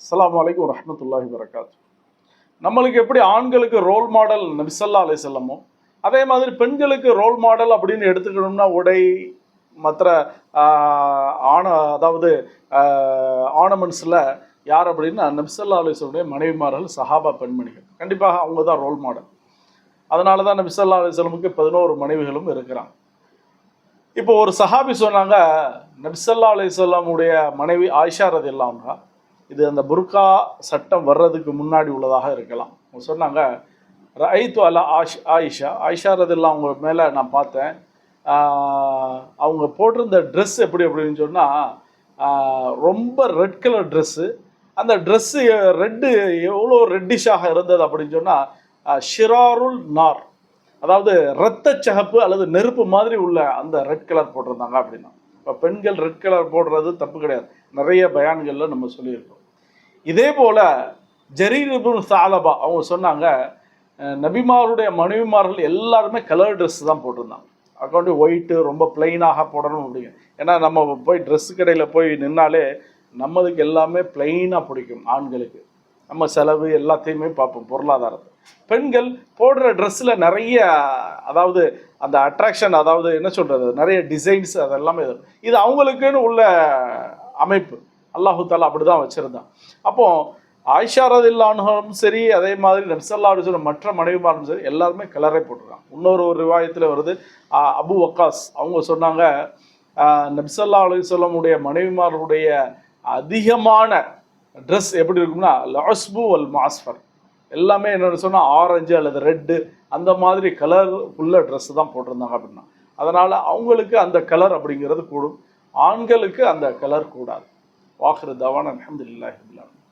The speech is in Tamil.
அஸ்ஸலாமு அலைக்கும் வரஹ்மத்துல்லாஹி வபரகாத்து. நம்மளுக்கு எப்படி ஆண்களுக்கு ரோல் மாடல் நபி ஸல்லல்லாஹு அலைஹி வஸல்லமோ, அதே மாதிரி பெண்களுக்கு ரோல் மாடல் அப்படின்னு எடுத்துக்கணும்னா உடை மற்ற அதாவது ஆர்னமெண்ட்ஸில் யார் அப்படின்னா நபி ஸல்லல்லாஹு அலைஹி வஸல்லம் மனைவிமார்கள், சஹாபா பெண்மணிகள். கண்டிப்பாக அவங்க தான் ரோல் மாடல். அதனால தான் நபி ஸல்லல்லாஹு அலைஹி வஸல்லமுக்கு 11 மனைவிகளும் இருக்கிறாங்க. இப்போ ஒரு சஹாபி சொன்னாங்க, நபி ஸல்லல்லாஹு அலைஹி வஸல்லமுடைய மனைவி ஆயிஷா ரலியல்லாஹு அன்ஹா, இது அந்த புர்கா சட்டம் வர்றதுக்கு முன்னாடி உள்ளதாக இருக்கலாம். அவங்க சொன்னாங்க, ரஐத்து அலா ஆயிஷா ரலியல்லாஹு அவங்க மேலே நான் பார்த்தேன், அவங்க போட்டிருந்த ட்ரெஸ் எப்படி அப்படின்னு சொன்னால் ரொம்ப ரெட் கலர் ட்ரெஸ்ஸு. அந்த ட்ரெஸ்ஸு ரெட்டு எவ்வளோ ரெட்டிஷாக இருந்தது அப்படின்னு சொன்னால் ஷிராருல் நார், அதாவது இரத்த சகப்பு அல்லது நெருப்பு மாதிரி உள்ள அந்த ரெட் கலர் போட்டிருந்தாங்க அப்படின்னா. இப்போ பெண்கள் ரெட் கலர் போடுறது தப்பு கிடையாது, நிறைய பயான்களில் நம்ம சொல்லியிருக்கோம். இதே போல் ஜரீர் இப்னு சாலபா அவங்க சொன்னாங்க, நபிமாருடைய மனைவிமார்கள் எல்லாருமே கலர் ட்ரெஸ் தான் போட்டிருந்தாங்க. அக்கௌண்ட்டு ஒயிட்டு ரொம்ப பிளெயினாக போடணும் அப்படிங்க. ஏன்னா நம்ம போய் ட்ரெஸ்ஸு கடையில் போய் நின்னாலே நம்மளுக்கு எல்லாமே பிளெயினாக பிடிக்கும். ஆண்களுக்கு நம்ம செலவு எல்லாத்தையுமே பார்ப்போம், பொருளாதாரத்தை. பெண்கள் போடுற ட்ரெஸ்ஸில் நிறைய, அதாவது அந்த அட்ராக்ஷன், அதாவது என்ன சொல்கிறது, நிறைய டிசைன்ஸ், அதெல்லாமே இது அவங்களுக்குன்னு உள்ள அமைப்பு. அல்லாஹு தாலா அப்படி தான் வச்சுருந்தான். அப்போது ஆயிஷா ரலியல்லாஹு அன்ஹாவும் சரி, அதே மாதிரி நபி ஸல்லல்லாஹு அலைஹி வஸல்லம் மற்ற மனைவிமாரும் சரி, எல்லாருமே கலரே போட்டிருக்காங்க. இன்னொரு ரிவாயத்தில் வருது, அபு வக்காஸ் அவங்க சொன்னாங்க, நபி ஸல்லல்லாஹு அலைஹி வஸல்லமுடைய மனைவிமாருடைய அதிகமான ட்ரெஸ் எப்படி இருக்கும்னா லஸ்பு வல் மாஸ்ஃபர், எல்லாமே என்னென்னு சொன்னால் ஆரஞ்சு அல்லது ரெட்டு அந்த மாதிரி கலர் உள்ள ட்ரெஸ் தான் போட்டிருந்தாங்க அப்படின்னா. அதனால் அவங்களுக்கு அந்த கலர் அப்படிங்கிறது கூடும், ஆண்களுக்கு அந்த கலர் கூடாது. வாஹிரு தவானா அல்ஹம்துலில்லாஹி ரப்பில் ஆலமீன்.